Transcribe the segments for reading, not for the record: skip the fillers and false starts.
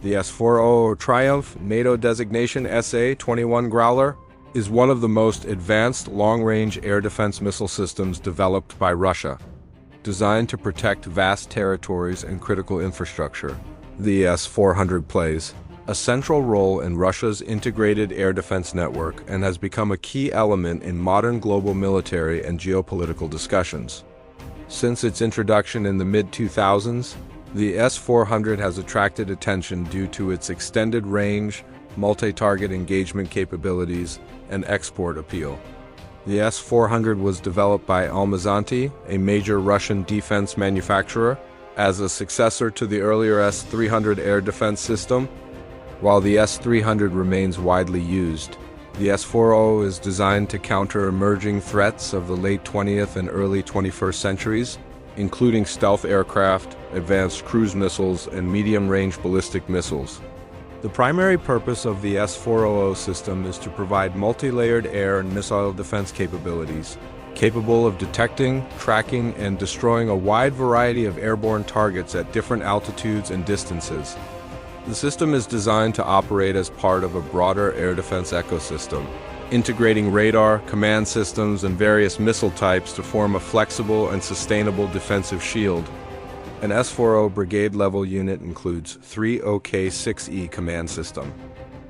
The S400 Triumph, NATO designation SA-21 Growler, is one of the most advanced long-range air defense missile systems developed by Russia. Designed to protect vast territories and critical infrastructure, the S-400 plays a central role in Russia's integrated air defense network and has become a key element in modern global military and geopolitical discussions. Since its introduction in the mid-2000s, the S-400 has attracted attention due to its extended range, multi-target engagement capabilities, and export appeal. The S-400 was developed by Almazanty, a major Russian defense manufacturer, as a successor to the earlier S-300 air defense system. While the S-300 remains widely used, the S-400 is designed to counter emerging threats of the late 20th and early 21st centuries, including stealth aircraft, advanced cruise missiles, and medium-range ballistic missiles. The primary purpose of the S-400 system is to provide multi-layered air and missile defense capabilities, capable of detecting, tracking, and destroying a wide variety of airborne targets at different altitudes and distances. The system is designed to operate as part of a broader air defense ecosystem, integrating radar, command systems, and various missile types to form a flexible and sustainable defensive shield. An S-400 brigade-level unit includes 3 OK-6E command system,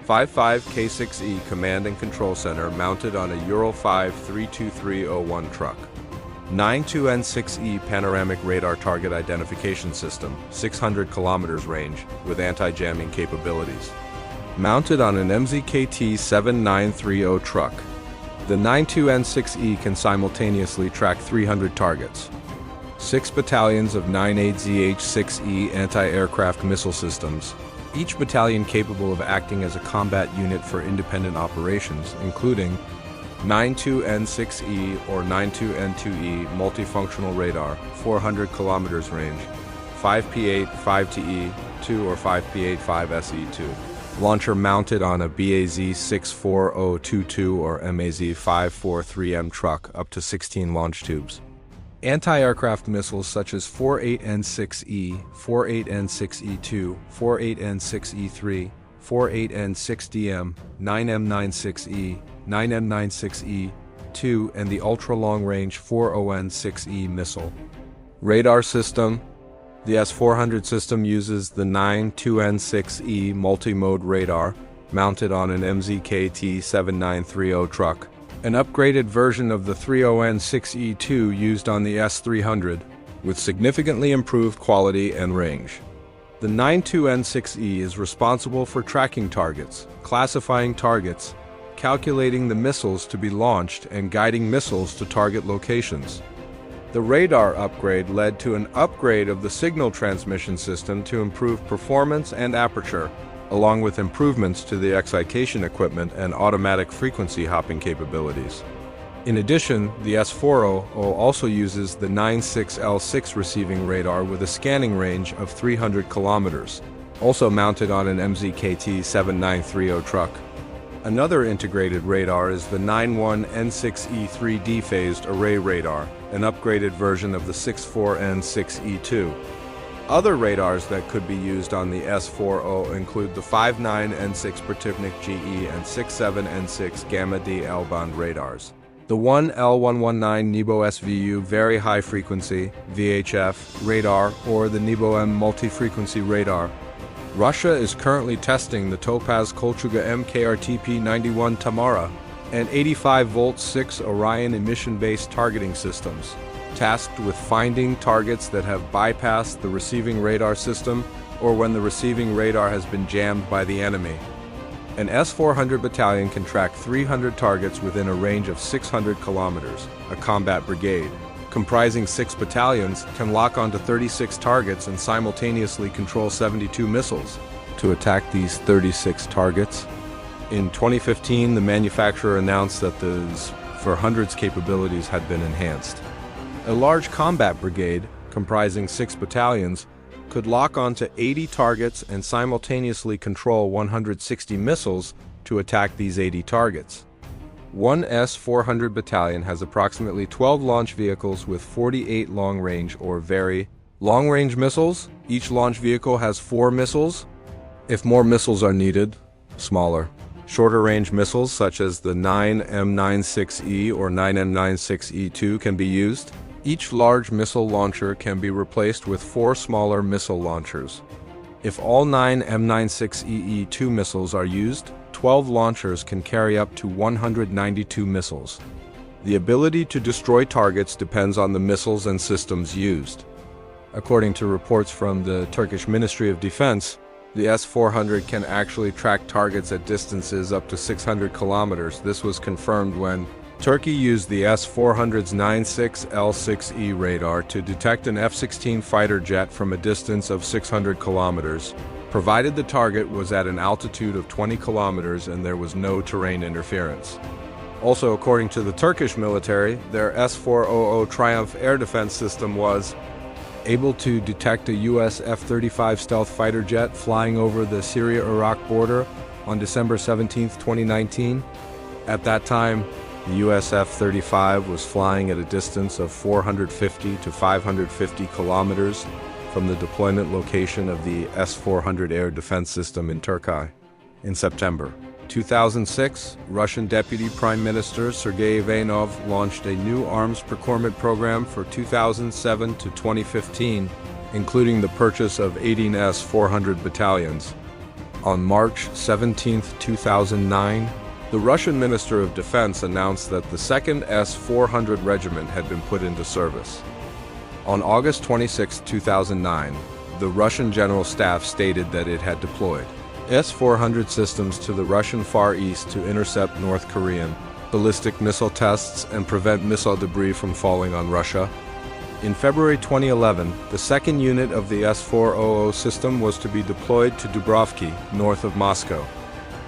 55 K-6E command and control center mounted on a Ural 5 32301 truck, 92N6E panoramic radar target identification system, 600 kilometers range, with anti-jamming capabilities. Mounted on an MZKT 7930 truck, the 92N6E can simultaneously track 300 targets. 6 battalions of 98ZH-6E anti-aircraft missile systems, each battalion capable of acting as a combat unit for independent operations, including 92N6E or 92N2E multifunctional radar, 400 kilometers range, 5P8 5TE2 or 5P8 5SE2. Launcher mounted on a BAZ-64022 or MAZ-543M truck up to 16 launch tubes. Anti-aircraft missiles such as 48N6E, 48N6E2, 48N6E3, 48N6DM, 9M96E, 9M96E2, and the ultra-long-range 40N6E missile. Radar system. The S-400 system uses the 92N6E multi-mode radar mounted on an MZKT 7930 truck, an upgraded version of the 30N6E2 used on the S-300, with significantly improved quality and range. The 92N6E is responsible for tracking targets, classifying targets, calculating the missiles to be launched, and guiding missiles to target locations. The radar upgrade led to an upgrade of the signal transmission system to improve performance and aperture, along with improvements to the excitation equipment and automatic frequency hopping capabilities. In addition, the S-400 also uses the 96L6 receiving radar with a scanning range of 300 kilometers, also mounted on an MZKT 7930 truck. Another integrated radar is the 91N6E3D phased array radar, an upgraded version of the 64N6E2. Other radars that could be used on the S-400 include the 59N6 Protivnik GE and 67N6 Gamma D L-band radars. The 1L119 Nebo SVU Very High Frequency VHF radar or the Nebo M Multi-Frequency Radar. Russia is currently testing the Topaz Kolchuga MKRTP-91 Tamara and 85-volt 6 Orion emission-based targeting systems, tasked with finding targets that have bypassed the receiving radar system or when the receiving radar has been jammed by the enemy. An S-400 battalion can track 300 targets within a range of 600 kilometers. A combat brigade, comprising 6 battalions, can lock onto 36 targets and simultaneously control 72 missiles. To attack these 36 targets, in 2015, the manufacturer announced that the S-400's capabilities had been enhanced. A large combat brigade, comprising 6 battalions, could lock onto 80 targets and simultaneously control 160 missiles to attack these 80 targets. One S-400 battalion has approximately 12 launch vehicles with 48 long-range or very long-range missiles. Each launch vehicle has 4 missiles. If more missiles are needed, smaller, shorter-range missiles such as the 9M96E or 9M96E2 can be used. Each large missile launcher can be replaced with 4 smaller missile launchers. If all 9 M96EE2 missiles are used, 12 launchers can carry up to 192 missiles. The ability to destroy targets depends on the missiles and systems used. According to reports from the Turkish Ministry of Defense, the S-400 can actually track targets at distances up to 600 kilometers. This was confirmed when Turkey used the S-400's 96L6E radar to detect an F-16 fighter jet from a distance of 600 kilometers, provided the target was at an altitude of 20 kilometers and there was no terrain interference. Also, according to the Turkish military, their S400 Triumph air defense system was able to detect a U.S. F-35 stealth fighter jet flying over the Syria-Iraq border on December 17, 2019. At that time, the U.S. F-35 was flying at a distance of 450 to 550 kilometers from the deployment location of the S-400 air defense system in Turkey. In September 2006, Russian Deputy Prime Minister Sergei Ivanov launched a new arms procurement program for 2007 to 2015, including the purchase of 18 S-400 battalions. On March 17, 2009, the Russian Minister of Defense announced that the 2nd S-400 Regiment had been put into service. On August 26, 2009, the Russian General Staff stated that it had deployed S-400 systems to the Russian Far East to intercept North Korean ballistic missile tests and prevent missile debris from falling on Russia. In February 2011, the second unit of the S-400 system was to be deployed to Dubrovki, north of Moscow.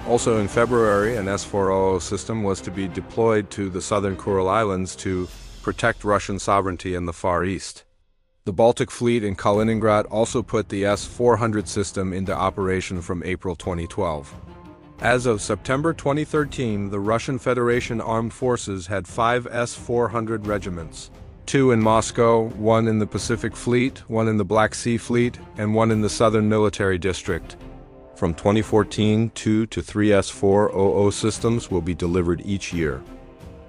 Also in February, an S-400 system was to be deployed to the southern Kuril Islands to protect Russian sovereignty in the Far East. The Baltic Fleet in Kaliningrad also put the S-400 system into operation from April 2012. As of September 2013, the Russian Federation Armed Forces had 5 S-400 regiments, 2 in Moscow, 1 in the Pacific Fleet, 1 in the Black Sea Fleet, and 1 in the Southern Military District. From 2014, 2 to 3 S-400 systems will be delivered each year.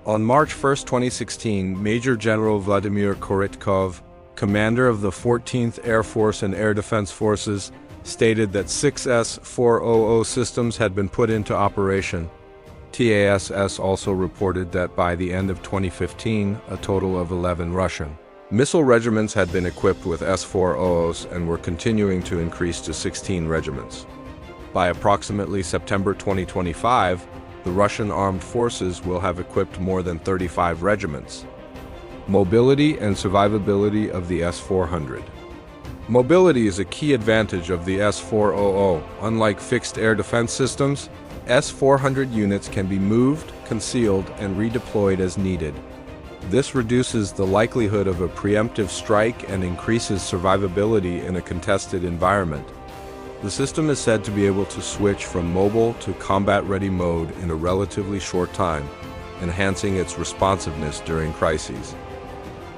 On March 1, 2016, Major General Vladimir Koritkov, commander of the 14th Air Force and Air Defense Forces, stated that 6 S-400 systems had been put into operation. TASS also reported that by the end of 2015, a total of 11 Russian missile regiments had been equipped with S-400s and were continuing to increase to 16 regiments. By approximately September 2025, the Russian armed forces will have equipped more than 35 regiments. Mobility and survivability of the S-400. Mobility is a key advantage of the S-400. Unlike fixed air defense systems, S-400 units can be moved, concealed, and redeployed as needed. This reduces the likelihood of a preemptive strike and increases survivability in a contested environment. The system is said to be able to switch from mobile to combat-ready mode in a relatively short time, enhancing its responsiveness during crises.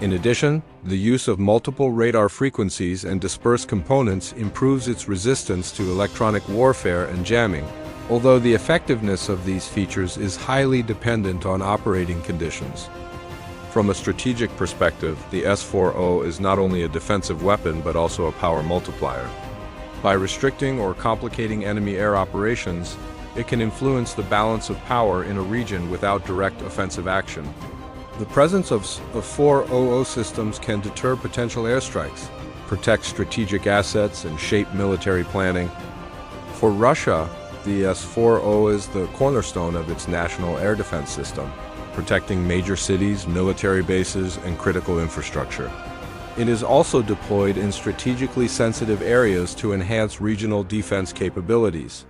In addition, the use of multiple radar frequencies and dispersed components improves its resistance to electronic warfare and jamming, although the effectiveness of these features is highly dependent on operating conditions. From a strategic perspective, the S-400 is not only a defensive weapon but also a power multiplier. By restricting or complicating enemy air operations, it can influence the balance of power in a region without direct offensive action. The presence of 400 systems can deter potential airstrikes, protect strategic assets, and shape military planning. For Russia, the S-400 is the cornerstone of its national air defense system, protecting major cities, military bases, and critical infrastructure. It is also deployed in strategically sensitive areas to enhance regional defense capabilities.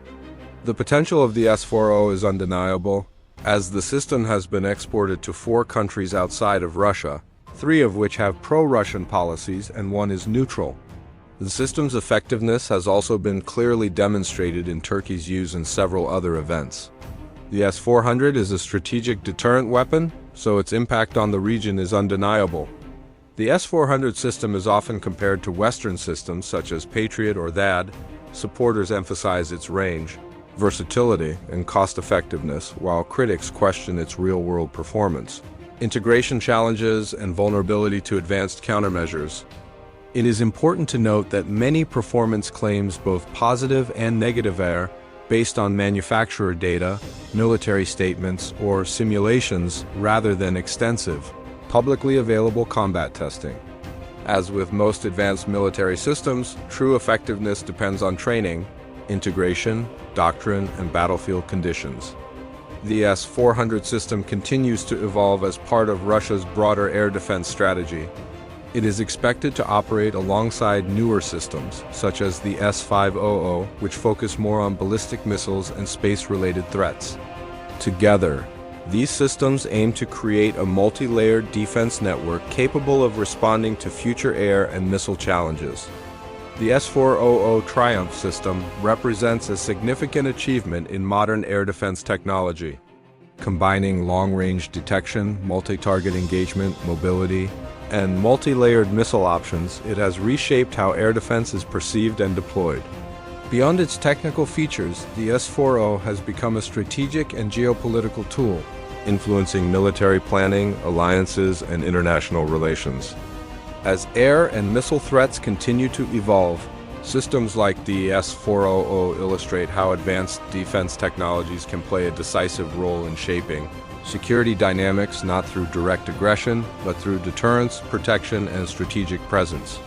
The potential of the S-400 is undeniable, as the system has been exported to 4 countries outside of Russia, 3 of which have pro-Russian policies and 1 is neutral. The system's effectiveness has also been clearly demonstrated in Turkey's use in several other events. The S-400 is a strategic deterrent weapon, so its impact on the region is undeniable. The S-400 system is often compared to Western systems such as Patriot or THAAD, Supporters emphasize its range, versatility, and cost-effectiveness, while critics question its real-world performance. Integration challenges and vulnerability to advanced countermeasures. It is important to note that many performance claims, both positive and negative, are based on manufacturer data, military statements, or simulations rather than extensive, publicly available combat testing. As with most advanced military systems, true effectiveness depends on training, integration, doctrine, and battlefield conditions. The S-400 system continues to evolve as part of Russia's broader air defense strategy. It is expected to operate alongside newer systems, such as the S-500, which focus more on ballistic missiles and space-related threats. Together, these systems aim to create a multi-layered defense network capable of responding to future air and missile challenges. The S400 Triumph system represents a significant achievement in modern air defense technology. Combining long-range detection, multi-target engagement, mobility, and multi-layered missile options, it has reshaped how air defense is perceived and deployed. Beyond its technical features, the S400 has become a strategic and geopolitical tool, influencing military planning, alliances, and international relations. As air and missile threats continue to evolve, systems like the S400 illustrate how advanced defense technologies can play a decisive role in shaping security dynamics, not through direct aggression, but through deterrence, protection, and strategic presence.